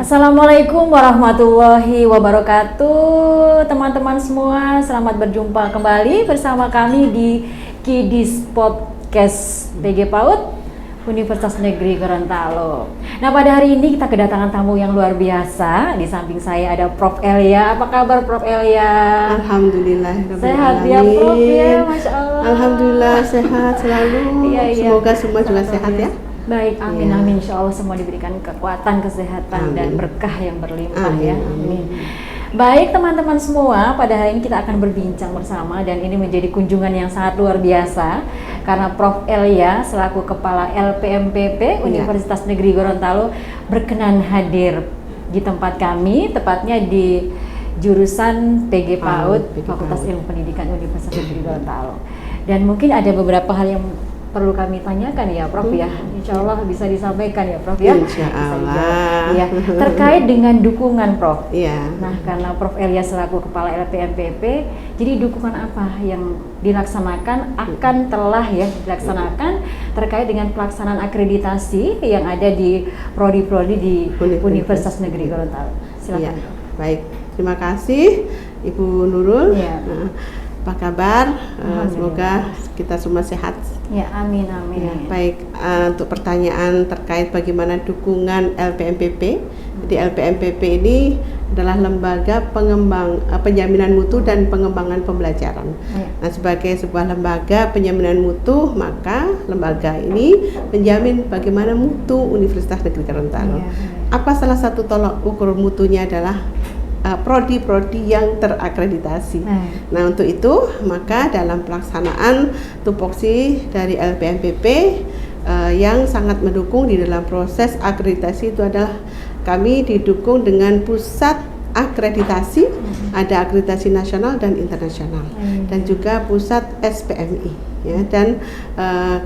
Assalamualaikum warahmatullahi wabarakatuh. Teman-teman semua, selamat berjumpa kembali bersama kami di Kidis Podcast PG PAUD Universitas Negeri Gorontalo. Nah, pada hari ini kita kedatangan tamu yang luar biasa. Di samping saya ada Prof. Elia. Apa kabar Prof. Elia? Alhamdulillah. Sehat ya Prof ya, Masya Allah. Alhamdulillah sehat selalu. Semoga semua juga sehat ya. Baik, amin amin. Insya Allah semua diberikan kekuatan, kesehatan dan berkah yang berlimpah ya. Amin. Baik teman-teman semua, pada hari ini kita akan berbincang bersama dan ini menjadi kunjungan yang sangat luar biasa karena Prof. Elia selaku Kepala LPMPP Universitas Negeri Gorontalo berkenan hadir di tempat kami, tepatnya di jurusan PG PAUD Fakultas Ilmu Pendidikan Universitas Negeri Gorontalo. Dan mungkin ada beberapa hal yang perlu kami tanyakan ya Prof ya. Insya Allah bisa disampaikan ya Prof ya. Insya Allah. Ya, terkait dengan dukungan Prof. Iya. Nah, karena Prof. Elia selaku Kepala LPMPP, jadi dukungan apa yang dilaksanakan telah dilaksanakan terkait dengan pelaksanaan akreditasi yang ada di prodi-prodi di Universitas Negeri Gorontalo. Silakan. Ya, baik. Terima kasih Ibu Nurul. Ya. Apa kabar? Semoga kita semua sehat. Ya, amin amin. Ya, baik, untuk pertanyaan terkait bagaimana dukungan LPMPP. Jadi LPMPP ini adalah lembaga penjaminan mutu dan pengembangan pembelajaran. Ya. Nah, sebagai sebuah lembaga penjaminan mutu, maka lembaga ini menjamin bagaimana mutu Universitas Negeri Gorontalo. Ya. Apa salah satu tolak ukur mutunya adalah prodi-prodi yang terakreditasi. Nah, untuk itu maka dalam pelaksanaan tupoksi dari LPMPP yang sangat mendukung di dalam proses akreditasi itu adalah kami didukung dengan pusat akreditasi, ada akreditasi nasional dan internasional, dan juga pusat SPMI. Ya, dan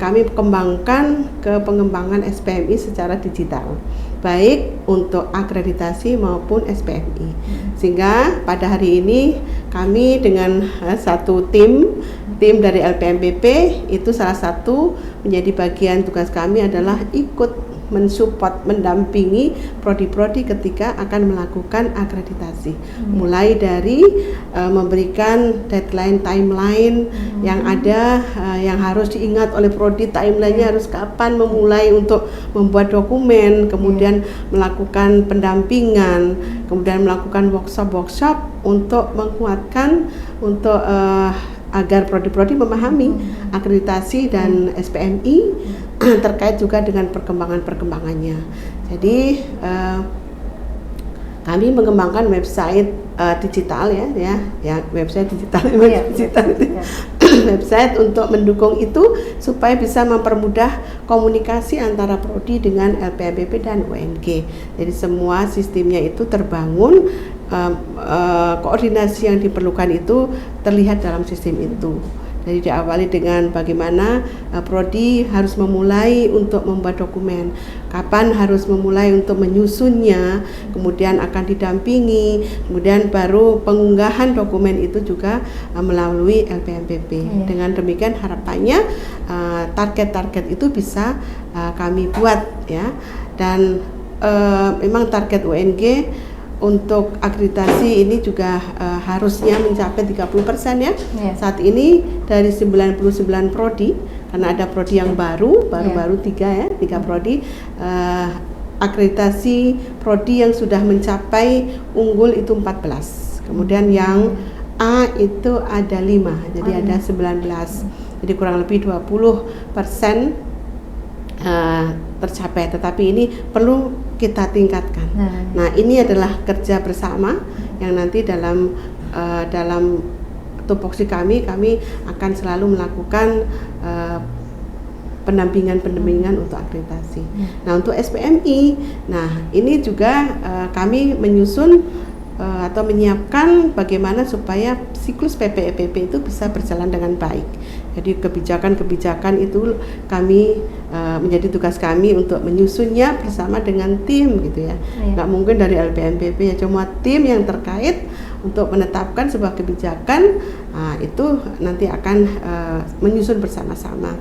kami kembangkan ke pengembangan SPMI secara digital, baik untuk akreditasi maupun SPMI. Sehingga pada hari ini kami dengan satu tim dari LPMPP itu salah satu menjadi bagian tugas kami adalah ikut mensupport, mendampingi prodi-prodi ketika akan melakukan akreditasi, mulai dari memberikan deadline timeline yang ada, yang harus diingat oleh prodi, timelinenya harus kapan memulai untuk membuat dokumen, kemudian melakukan pendampingan, kemudian melakukan workshop untuk menguatkan untuk agar prodi-prodi memahami akreditasi dan SPMI terkait juga dengan perkembangannya. Jadi kami mengembangkan website digital ya website digital, website untuk mendukung itu supaya bisa mempermudah komunikasi antara prodi dengan LPMPP dan UNG. Jadi semua sistemnya itu terbangun, koordinasi yang diperlukan itu terlihat dalam sistem itu. Jadi diawali dengan bagaimana prodi harus memulai untuk membuat dokumen, kapan harus memulai untuk menyusunnya, kemudian akan didampingi, kemudian baru pengunggahan dokumen itu juga melalui LPMPP. Dengan demikian harapannya target-target itu bisa kami buat ya, dan memang target UNG untuk akreditasi ini juga harusnya mencapai 30% ya. Saat ini dari 99 prodi, karena ada prodi yang baru 3 prodi, akreditasi prodi yang sudah mencapai unggul itu 14. Kemudian yang A itu ada 5, jadi ada 19. Jadi kurang lebih 20% tercapai, tetapi ini perlu kita tingkatkan. Nah, ini adalah kerja bersama yang nanti dalam tupoksi kami akan selalu melakukan pendampingan untuk akreditasi. Nah, untuk SPMI, nah ini juga kami menyusun atau menyiapkan bagaimana supaya siklus PPEPP itu bisa berjalan dengan baik. Jadi kebijakan-kebijakan itu kami menjadi tugas kami untuk menyusunnya bersama dengan tim gitu ya. Nggak mungkin dari LPMPP ya, cuma tim yang terkait untuk menetapkan sebuah kebijakan itu nanti akan menyusun bersama-sama.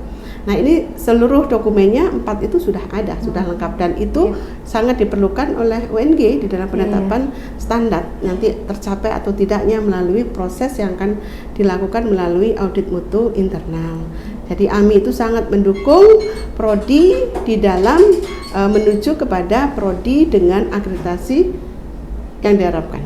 Nah ini seluruh dokumennya 4 itu sudah ada, sudah lengkap, dan itu sangat diperlukan oleh UNG di dalam penetapan standar nanti tercapai atau tidaknya melalui proses yang akan dilakukan melalui audit mutu internal. Jadi AMI itu sangat mendukung prodi di dalam menuju kepada prodi dengan akreditasi yang diharapkan.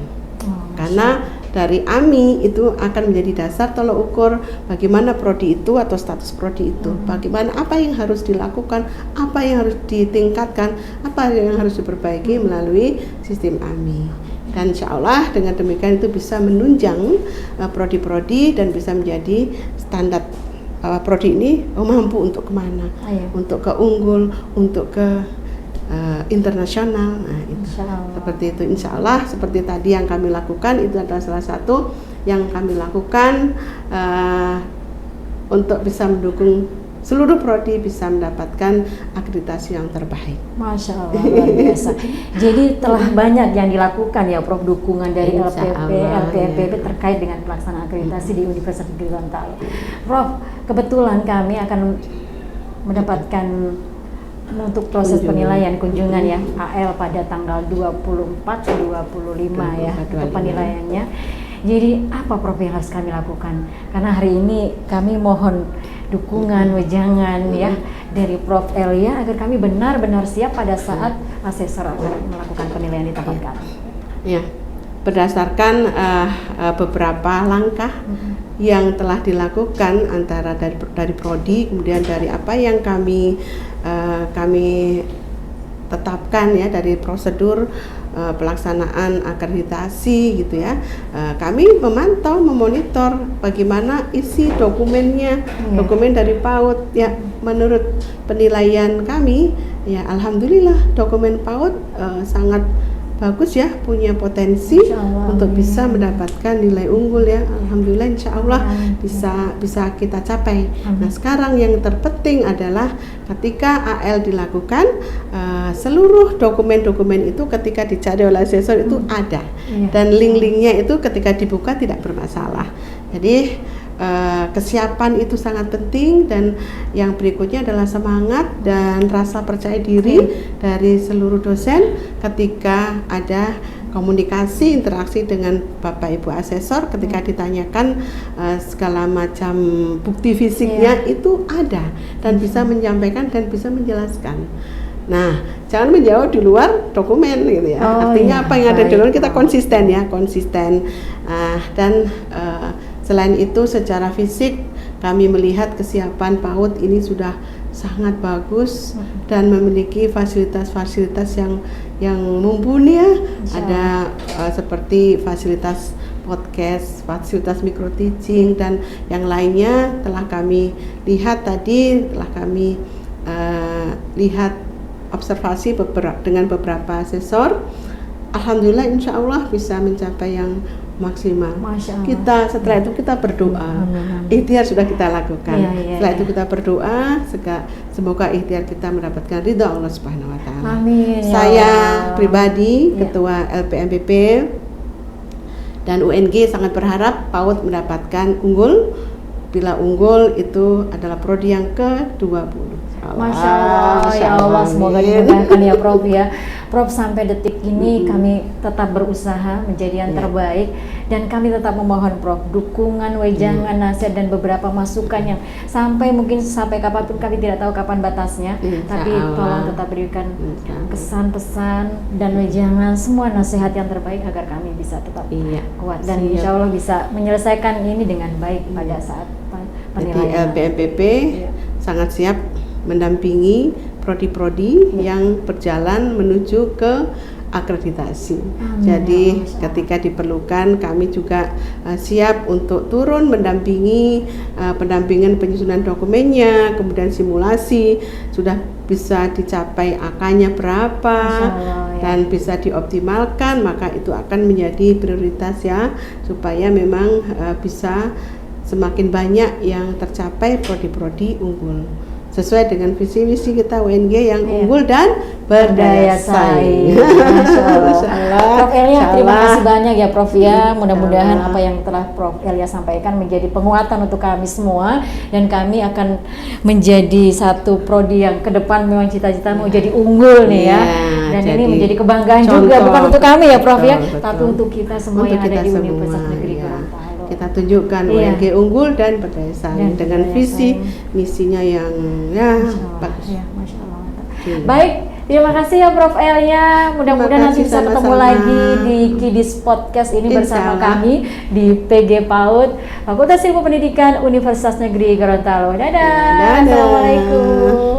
Karena dari AMI itu akan menjadi dasar tolak ukur bagaimana prodi itu atau status prodi itu, bagaimana apa yang harus dilakukan, apa yang harus ditingkatkan, apa yang harus diperbaiki melalui sistem AMI. Dan insya Allah dengan demikian itu bisa menunjang prodi-prodi dan bisa menjadi standar prodi ini mampu untuk kemana, untuk ke unggul, untuk ke internasional. Nah itu seperti itu, insya Allah seperti tadi yang kami lakukan itu adalah salah satu yang kami lakukan untuk bisa mendukung seluruh prodi bisa mendapatkan akreditasi yang terbaik. Masya Allah, luar biasa. Jadi telah banyak yang dilakukan ya Prof, dukungan dari LPMPP terkait dengan pelaksanaan akreditasi di Universitas Negeri Gorontalo. Prof, kebetulan kami akan mendapatkan untuk proses penilaian kunjungan ya AL pada tanggal 24-25 ya untuk penilaiannya. Jadi apa Prof yang harus kami lakukan? Karena hari ini kami mohon dukungan, wejangan ya dari Prof Elia agar kami benar-benar siap pada saat asesor akan melakukan penilaian di tempat kami. Ya, berdasarkan beberapa langkah yang telah dilakukan antara dari prodi, kemudian dari apa yang kami tetapkan ya dari prosedur pelaksanaan akreditasi gitu ya, kami memantau, memonitor bagaimana isi dokumennya, dokumen dari PAUD ya. Menurut penilaian kami ya alhamdulillah dokumen PAUD sangat bagus ya, punya potensi untuk bisa mendapatkan nilai unggul ya. Alhamdulillah insya Allah bisa kita capai. Nah sekarang yang terpenting adalah ketika AL dilakukan, seluruh dokumen-dokumen itu ketika dicari oleh asesor itu ada, dan link-linknya itu ketika dibuka tidak bermasalah. Jadi kesiapan itu sangat penting, dan yang berikutnya adalah semangat dan rasa percaya diri dari seluruh dosen ketika ada komunikasi interaksi dengan Bapak Ibu asesor ketika ditanyakan segala macam bukti fisiknya itu ada dan bisa menyampaikan dan bisa menjelaskan. Nah, jangan menjawab di luar dokumen gitu ya. Artinya apa yang ada di luar kita konsisten ya, konsisten. Dan selain itu secara fisik kami melihat kesiapan PAUD ini sudah sangat bagus dan memiliki fasilitas-fasilitas yang mumpuni ya. Ada seperti fasilitas podcast, fasilitas micro teaching dan yang lainnya telah kami lihat tadi, telah kami lihat observasi dengan beberapa asesor. Alhamdulillah insya Allah bisa mencapai yang maksimal. Kita setelah itu kita berdoa. Ikhtiar sudah kita lakukan. Setelah itu kita berdoa semoga ikhtiar kita mendapatkan ridha Allah Subhanahu wa taala. Saya pribadi ketua LPMPP dan UNG sangat berharap PAUD mendapatkan unggul. Bila unggul itu adalah prodi yang ke-20. Masya Allah, ya Allah, semoga dimudahkan ya Prof ya. Prof, sampai detik ini kami tetap berusaha menjadi yang terbaik, dan kami tetap memohon Prof dukungan, wejangan, nasihat dan beberapa masukan yang mungkin sampai kapanpun kami tidak tahu kapan batasnya, tapi tolong tetap berikan pesan-pesan dan wejangan, semua nasihat yang terbaik agar kami bisa tetap kuat dan insya Allah bisa menyelesaikan ini dengan baik pada saat penilaian. Jadi LPMPP sangat siap mendampingi prodi-prodi yang berjalan menuju ke akreditasi. Jadi ketika diperlukan kami juga siap untuk turun mendampingi pendampingan penyusunan dokumennya, kemudian simulasi sudah bisa dicapai angkanya berapa dan bisa dioptimalkan, maka itu akan menjadi prioritas ya, supaya memang bisa semakin banyak yang tercapai prodi-prodi unggul. sesuai dengan visi misi kita UNG yang unggul dan berdaya saing. Masya Allah. Prof Elia, terima Insyaallah. kasih banyak ya Prof ya. Mudah-mudahan apa yang telah Prof Elia sampaikan menjadi penguatan untuk kami semua, dan kami akan menjadi satu prodi yang ke depan memang cita-cita mau jadi unggul nih ya. Dan ini menjadi kebanggaan juga, bukan untuk kami ya Prof ya, tapi untuk kita semua untuk yang ada kita di semua, Universitas Negeri ya. Gorontalo. Kita tunjukkan UNG unggul dan berdaya saing dengan berdaya visi saing. misinya yang ya bagus. Ya, Masya Allah. Baik, terima kasih ya Prof Elia. Mudah-mudahan nanti kasih, bisa ketemu sama-sama. lagi di Kidis Podcast ini bersama Insyaallah. kami di PG PAUD Fakultas Ilmu Pendidikan Universitas Negeri Gorontalo. Dadah. Dadah. Assalamualaikum.